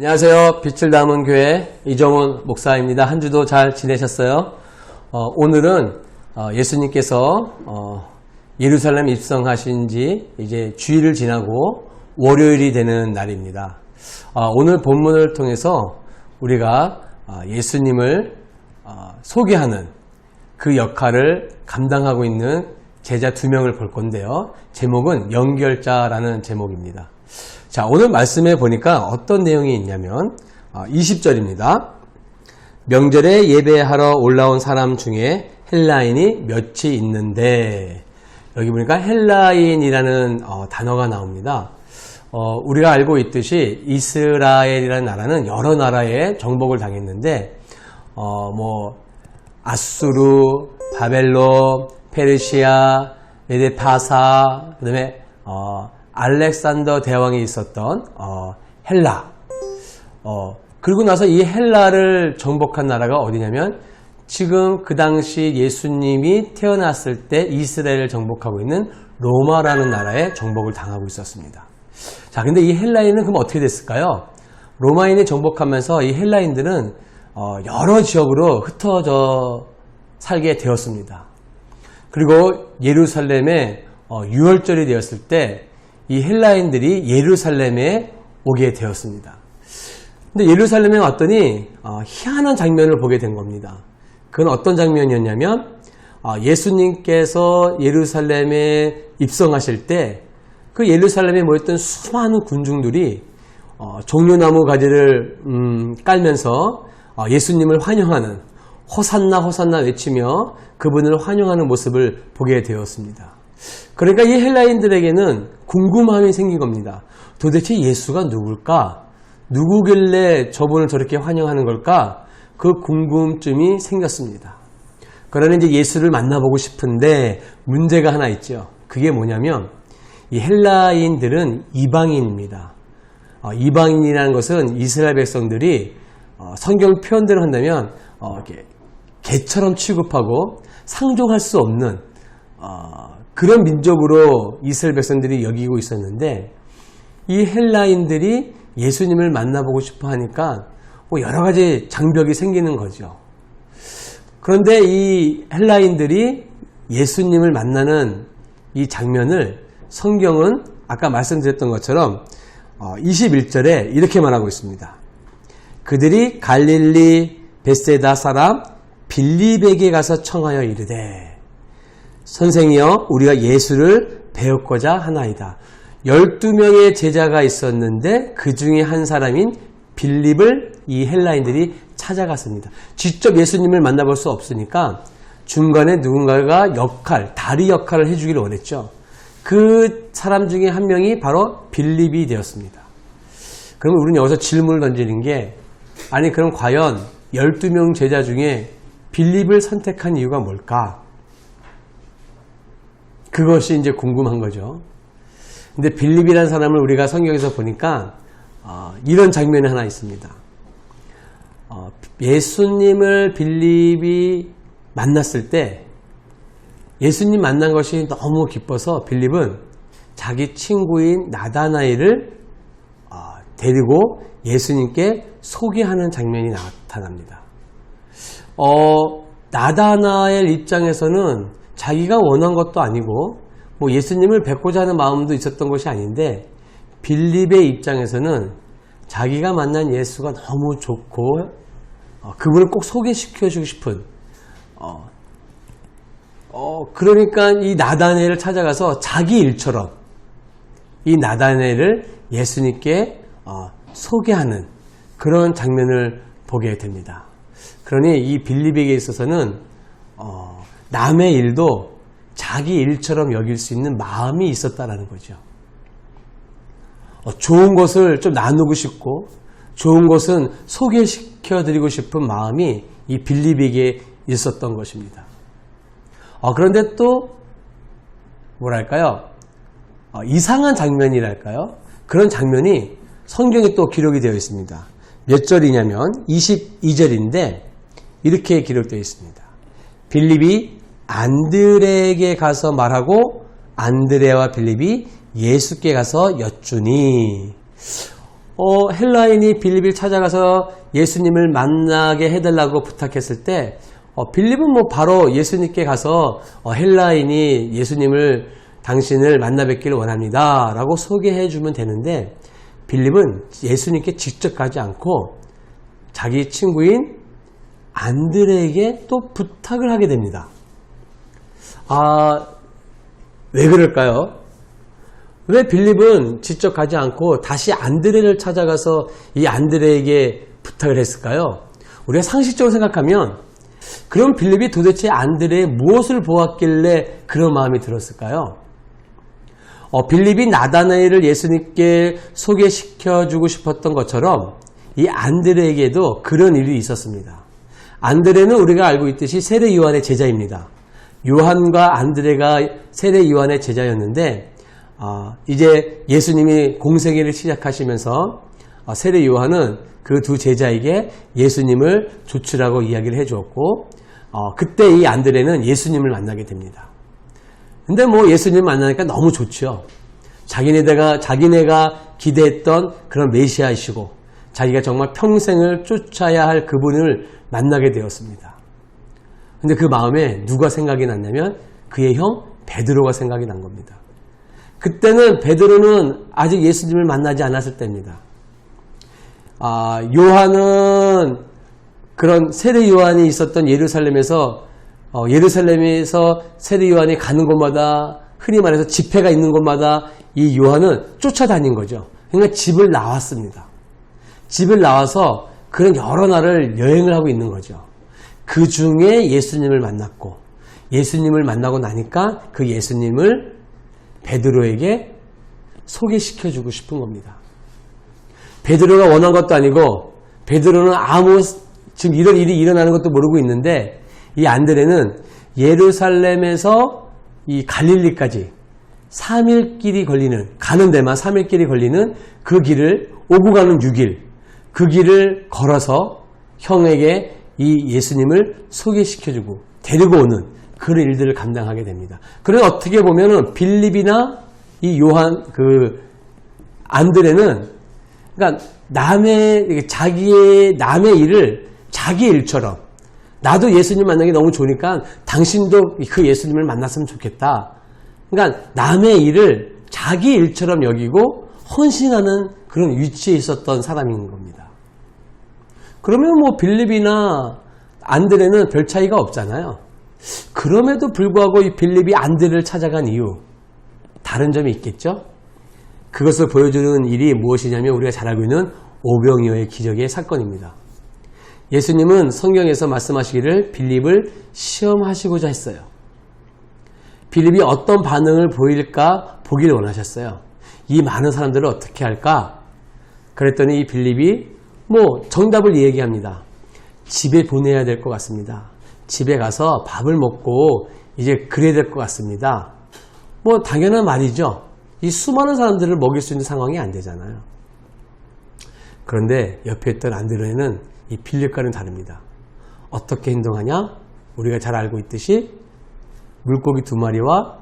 안녕하세요. 빛을 담은 교회 이정훈 목사입니다. 한 주도 잘 지내셨어요? 오늘은 예수님께서 예루살렘 입성하신 지 이제 주일을 지나고 월요일이 되는 날입니다. 오늘 본문을 통해서 우리가 예수님을 소개하는 그 역할을 감당하고 있는 제자 2명을 볼 건데요. 제목은 연결자라는 제목입니다. 자, 오늘 말씀해 보니까 어떤 내용이 있냐면 20절입니다. 명절에 예배하러 올라온 사람 중에 헬라인이 몇이 있는데, 여기 보니까 헬라인이라는 단어가 나옵니다. 우리가 알고 있듯이 이스라엘이라는 나라는 여러 나라에 정복을 당했는데 아수르, 바벨론, 페르시아, 메데파사, 그 다음에 알렉산더 대왕이 있었던 헬라. 그리고 나서 이 헬라를 정복한 나라가 어디냐면 지금 그 당시 예수님이 태어났을 때 이스라엘을 정복하고 있는 로마라는 나라에 정복을 당하고 있었습니다. 자, 근데 이 헬라인은 그럼 어떻게 됐을까요? 로마인이 정복하면서 이 헬라인들은 여러 지역으로 흩어져 살게 되었습니다. 그리고 예루살렘에 유월절이 되었을 때 이 헬라인들이 예루살렘에 오게 되었습니다. 근데 예루살렘에 왔더니 희한한 장면을 보게 된 겁니다. 그건 어떤 장면이었냐면 예수님께서 예루살렘에 입성하실 때 그 예루살렘에 모였던 수많은 군중들이 종려나무 가지를 깔면서 예수님을 환영하는 호산나 호산나 외치며 그분을 환영하는 모습을 보게 되었습니다. 그러니까 이 헬라인들에게는 궁금함이 생긴 겁니다. 도대체 예수가 누굴까? 누구길래 저분을 저렇게 환영하는 걸까? 그 궁금증이 생겼습니다. 그러나 이제 예수를 만나보고 싶은데 문제가 하나 있죠. 그게 뭐냐면 이 헬라인들은 이방인입니다. 이방인이라는 것은 이스라엘 백성들이 성경 표현대로 한다면 개처럼 취급하고 상종할 수 없는 그런 민족으로 이스라엘 백성들이 여기고 있었는데, 이 헬라인들이 예수님을 만나보고 싶어 하니까 여러 가지 장벽이 생기는 거죠. 그런데 이 헬라인들이 예수님을 만나는 이 장면을 성경은 아까 말씀드렸던 것처럼 21절에 이렇게 말하고 있습니다. 그들이 갈릴리 벳세다 사람 빌립에게 가서 청하여 이르되, 선생이여, 우리가 예수를 배우고자 하나이다. 12명의 제자가 있었는데 그 중에 한 사람인 빌립을 이 헬라인들이 찾아갔습니다. 직접 예수님을 만나볼 수 없으니까 중간에 누군가가 다리 역할을 해주기를 원했죠. 그 사람 중에 한 명이 바로 빌립이 되었습니다. 그러면 우리는 여기서 질문을 던지는 게, 아니 그럼 과연 12명 제자 중에 빌립을 선택한 이유가 뭘까? 그것이 이제 궁금한 거죠. 근데 빌립이라는 사람을 우리가 성경에서 보니까 이런 장면이 하나 있습니다. 예수님을 빌립이 만났을 때 예수님 만난 것이 너무 기뻐서 빌립은 자기 친구인 나다나엘을 데리고 예수님께 소개하는 장면이 나타납니다. 나다나엘 입장에서는 자기가 원한 것도 아니고 예수님을 뵙고자 하는 마음도 있었던 것이 아닌데, 빌립의 입장에서는 자기가 만난 예수가 너무 좋고 그분을 꼭 소개시켜주고 싶은 그러니까 이 나다나엘을 찾아가서 자기 일처럼 이 나다나엘을 예수님께 소개하는 그런 장면을 보게 됩니다. 그러니 이 빌립에게 있어서는 남의 일도 자기 일처럼 여길 수 있는 마음이 있었다라는 거죠. 좋은 것을 좀 나누고 싶고 좋은 것은 소개시켜드리고 싶은 마음이 이 빌립에게 있었던 것입니다. 그런데 또 뭐랄까요? 이상한 장면이랄까요? 그런 장면이 성경에 또 기록이 되어 있습니다. 몇 절이냐면 22절인데 이렇게 기록되어 있습니다. 빌립이 안드레에게 가서 말하고 안드레와 빌립이 예수께 가서 여쭈니, 헬라인이 빌립을 찾아가서 예수님을 만나게 해달라고 부탁했을 때 빌립은 뭐 바로 예수님께 가서 헬라인이 당신을 만나 뵙기를 원합니다 라고 소개해 주면 되는데, 빌립은 예수님께 직접 가지 않고 자기 친구인 안드레에게 또 부탁을 하게 됩니다. 왜 그럴까요? 왜 빌립은 직접 가지 않고 다시 안드레를 찾아가서 이 안드레에게 부탁을 했을까요? 우리가 상식적으로 생각하면, 그럼 빌립이 도대체 안드레의 무엇을 보았길래 그런 마음이 들었을까요? 빌립이 나다나엘을 예수님께 소개시켜주고 싶었던 것처럼 이 안드레에게도 그런 일이 있었습니다. 안드레는 우리가 알고 있듯이 세례 요한의 제자입니다. 요한과 안드레가 세례 요한의 제자였는데, 이제 예수님이 공생애를 시작하시면서 세례 요한은 그 두 제자에게 예수님을 조치라고 이야기를 해주었고, 그때 이 안드레는 예수님을 만나게 됩니다. 근데 뭐 예수님을 만나니까 너무 좋죠. 자기네가 기대했던 그런 메시아이시고 자기가 정말 평생을 쫓아야 할 그분을 만나게 되었습니다. 근데 그 마음에 누가 생각이 났냐면 그의 형 베드로가 생각이 난 겁니다. 그때는 베드로는 아직 예수님을 만나지 않았을 때입니다. 요한은 그런 세례 요한이 있었던 예루살렘에서 세례 요한이 가는 곳마다, 흔히 말해서 집회가 있는 곳마다 이 요한은 쫓아다닌 거죠. 그러니까 집을 나왔습니다. 집을 나와서 그런 여러 날을 여행을 하고 있는 거죠. 그 중에 예수님을 만났고, 예수님을 만나고 나니까 그 예수님을 베드로에게 소개시켜주고 싶은 겁니다. 베드로가 원한 것도 아니고, 베드로는 지금 이런 일이 일어나는 것도 모르고 있는데, 이 안드레는 예루살렘에서 이 갈릴리까지 3일 길이 걸리는, 가는 데만 3일 길이 걸리는 그 길을, 오고 가는 6일, 그 길을 걸어서 형에게 이 예수님을 소개시켜주고 데리고 오는 그런 일들을 감당하게 됩니다. 그래서 어떻게 보면은 빌립이나 이 안드레는, 그러니까 남의 일을 자기 일처럼, 나도 예수님 만나기 너무 좋으니까 당신도 그 예수님을 만났으면 좋겠다. 그러니까 남의 일을 자기 일처럼 여기고 헌신하는 그런 위치에 있었던 사람인 겁니다. 그러면 뭐 빌립이나 안드레는 별 차이가 없잖아요. 그럼에도 불구하고 이 빌립이 안드레를 찾아간 이유, 다른 점이 있겠죠? 그것을 보여주는 일이 무엇이냐면 우리가 잘 알고 있는 오병이어의 기적의 사건입니다. 예수님은 성경에서 말씀하시기를 빌립을 시험하시고자 했어요. 빌립이 어떤 반응을 보일까 보기를 원하셨어요. 이 많은 사람들을 어떻게 할까? 그랬더니 이 빌립이 정답을 얘기합니다. 집에 보내야 될 것 같습니다. 집에 가서 밥을 먹고 이제 그래야 될 것 같습니다. 당연한 말이죠. 이 수많은 사람들을 먹일 수 있는 상황이 안 되잖아요. 그런데 옆에 있던 안드레는 이 빌립과는 다릅니다. 어떻게 행동하냐? 우리가 잘 알고 있듯이 물고기 2마리와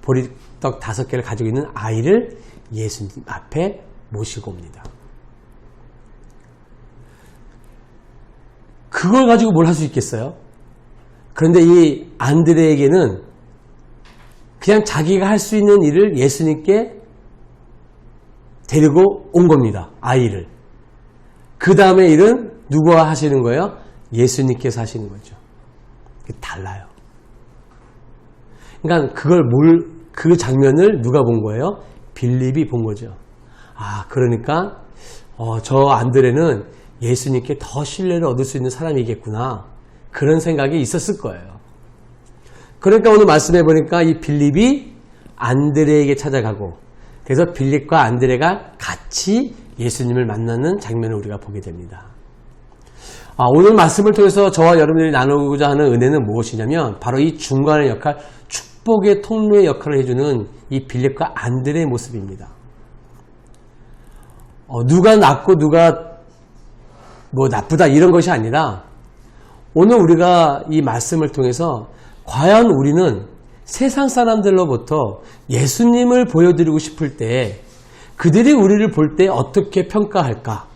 보리떡 5개를 가지고 있는 아이를 예수님 앞에 모시고 옵니다. 그걸 가지고 뭘 할 수 있겠어요? 그런데 이 안드레에게는 그냥 자기가 할 수 있는 일을 예수님께 데리고 온 겁니다. 아이를. 그 다음에 일은 누가 하시는 거예요? 예수님께서 하시는 거죠. 달라요. 그러니까 그 장면을 누가 본 거예요? 빌립이 본 거죠. 그러니까 저 안드레는 예수님께 더 신뢰를 얻을 수 있는 사람이겠구나. 그런 생각이 있었을 거예요. 그러니까 오늘 말씀해 보니까 이 빌립이 안드레에게 찾아가고, 그래서 빌립과 안드레가 같이 예수님을 만나는 장면을 우리가 보게 됩니다. 오늘 말씀을 통해서 저와 여러분들이 나누고자 하는 은혜는 무엇이냐면 바로 이 중간의 역할, 축복의 통로의 역할을 해주는 이 빌립과 안드레의 모습입니다. 누가 낫고 누가 나쁘다 이런 것이 아니라, 오늘 우리가 이 말씀을 통해서 과연 우리는 세상 사람들로부터 예수님을 보여드리고 싶을 때 그들이 우리를 볼 때 어떻게 평가할까?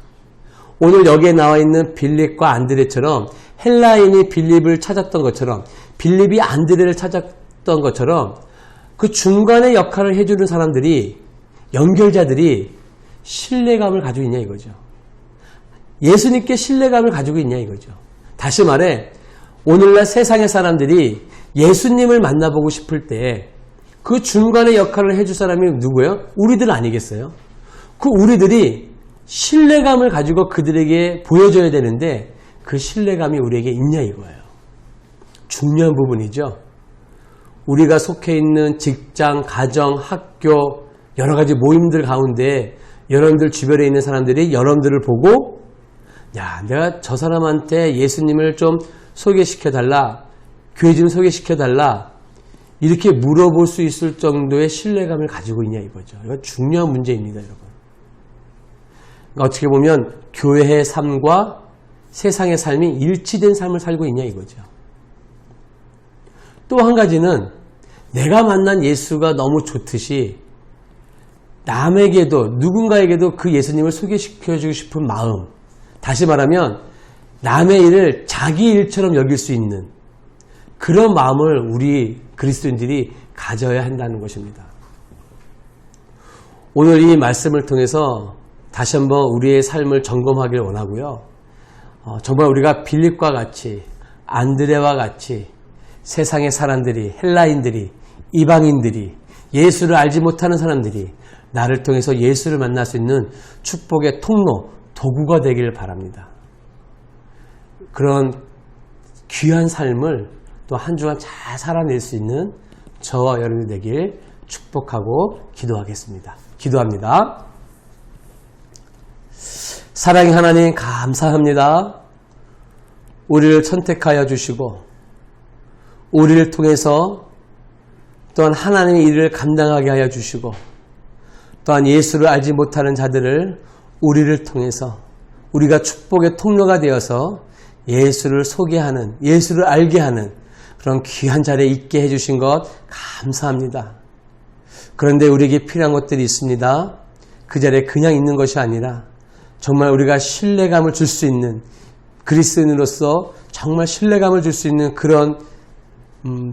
오늘 여기에 나와 있는 빌립과 안드레처럼 헬라인이 빌립을 찾았던 것처럼 빌립이 안드레를 찾았던 것처럼 그 중간의 역할을 해주는 사람들이 연결자들이 신뢰감을 가지고 있냐 이거죠. 예수님께 신뢰감을 가지고 있냐 이거죠. 다시 말해 오늘날 세상의 사람들이 예수님을 만나보고 싶을 때 그 중간의 역할을 해줄 사람이 누구예요? 우리들 아니겠어요? 그 우리들이 신뢰감을 가지고 그들에게 보여줘야 되는데 그 신뢰감이 우리에게 있냐 이거예요. 중요한 부분이죠. 우리가 속해 있는 직장, 가정, 학교 여러 가지 모임들 가운데 여러분들 주변에 있는 사람들이 여러분들을 보고 야, 내가 저 사람한테 예수님을 좀 소개시켜달라, 교회 좀 소개시켜달라 이렇게 물어볼 수 있을 정도의 신뢰감을 가지고 있냐 이거죠. 이건 중요한 문제입니다, 여러분. 그러니까 어떻게 보면 교회의 삶과 세상의 삶이 일치된 삶을 살고 있냐 이거죠. 또 한 가지는 내가 만난 예수가 너무 좋듯이 남에게도 누군가에게도 그 예수님을 소개시켜주고 싶은 마음, 다시 말하면 남의 일을 자기 일처럼 여길 수 있는 그런 마음을 우리 그리스도인들이 가져야 한다는 것입니다. 오늘 이 말씀을 통해서 다시 한번 우리의 삶을 점검하길 원하고요. 정말 우리가 빌립과 같이 안드레와 같이 세상의 사람들이 헬라인들이 이방인들이 예수를 알지 못하는 사람들이 나를 통해서 예수를 만날 수 있는 축복의 통로, 도구가 되기를 바랍니다. 그런 귀한 삶을 또 한 주간 잘 살아낼 수 있는 저와 여러분이 되길 축복하고 기도하겠습니다. 기도합니다. 사랑의 하나님 감사합니다. 우리를 선택하여 주시고 우리를 통해서 또한 하나님의 일을 감당하게 하여 주시고 또한 예수를 알지 못하는 자들을 우리를 통해서 우리가 축복의 통로가 되어서 예수를 소개하는, 예수를 알게 하는 그런 귀한 자리에 있게 해주신 것 감사합니다. 그런데 우리에게 필요한 것들이 있습니다. 그 자리에 그냥 있는 것이 아니라 정말 우리가 신뢰감을 줄 수 있는 그리스도인으로서 정말 신뢰감을 줄 수 있는 그런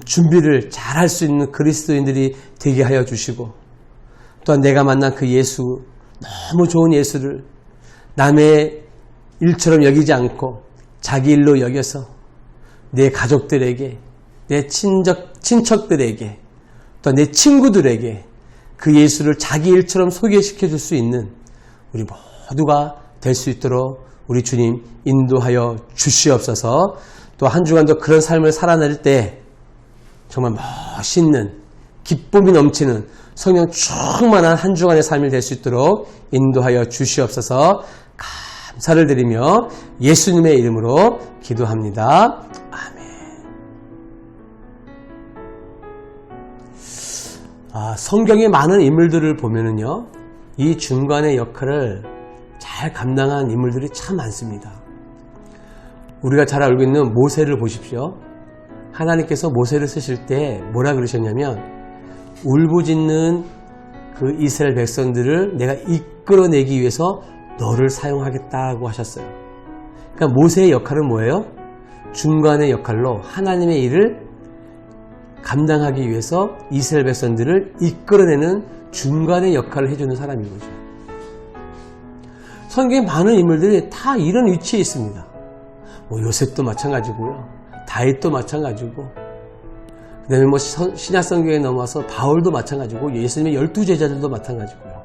준비를 잘 할 수 있는 그리스도인들이 되게 하여 주시고 또한 내가 만난 그 예수, 너무 좋은 예수를 남의 일처럼 여기지 않고 자기 일로 여겨서 내 가족들에게, 내 친척들에게, 또 내 친구들에게 그 예수를 자기 일처럼 소개시켜 줄 수 있는 우리 모두가 될 수 있도록 우리 주님 인도하여 주시옵소서. 또 한 주간도 그런 삶을 살아낼 때 정말 멋있는 기쁨이 넘치는 성령 충만한 한 주간의 삶이 될 수 있도록 인도하여 주시옵소서. 감사를 드리며 예수님의 이름으로 기도합니다. 아멘. 성경의 많은 인물들을 보면은요, 이 중간의 역할을 잘 감당한 인물들이 참 많습니다. 우리가 잘 알고 있는 모세를 보십시오. 하나님께서 모세를 쓰실 때 뭐라 그러셨냐면 울부짖는 그 이스라엘 백성들을 내가 이끌어내기 위해서 너를 사용하겠다고 하셨어요. 그러니까 모세의 역할은 뭐예요? 중간의 역할로 하나님의 일을 감당하기 위해서 이스라엘 백성들을 이끌어내는 중간의 역할을 해주는 사람인 거죠. 성경에 많은 인물들이 다 이런 위치에 있습니다. 요셉도 마찬가지고요. 다윗도 마찬가지고 그 다음에 신약 성경에 넘어와서 바울도 마찬가지고 예수님의 12제자들도 마찬가지고요.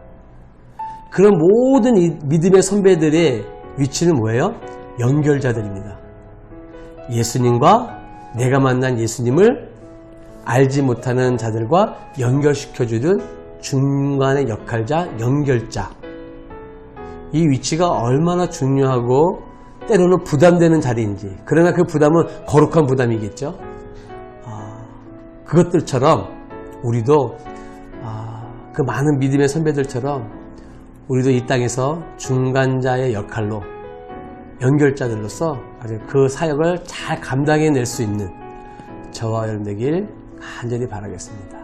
그런 모든 이 믿음의 선배들의 위치는 뭐예요? 연결자들입니다. 예수님과 내가 만난 예수님을 알지 못하는 자들과 연결시켜주는 중간의 역할자, 연결자. 이 위치가 얼마나 중요하고 때로는 부담되는 자리인지, 그러나 그 부담은 거룩한 부담이겠죠. 그것들처럼 우리도 그 많은 믿음의 선배들처럼 우리도 이 땅에서 중간자의 역할로 연결자들로서 아주 그 사역을 잘 감당해낼 수 있는 저와 여러분 되길 간절히 바라겠습니다.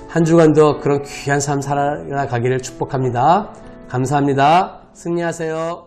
한 주간도 그런 귀한 삶 살아가기를 축복합니다. 감사합니다. 승리하세요.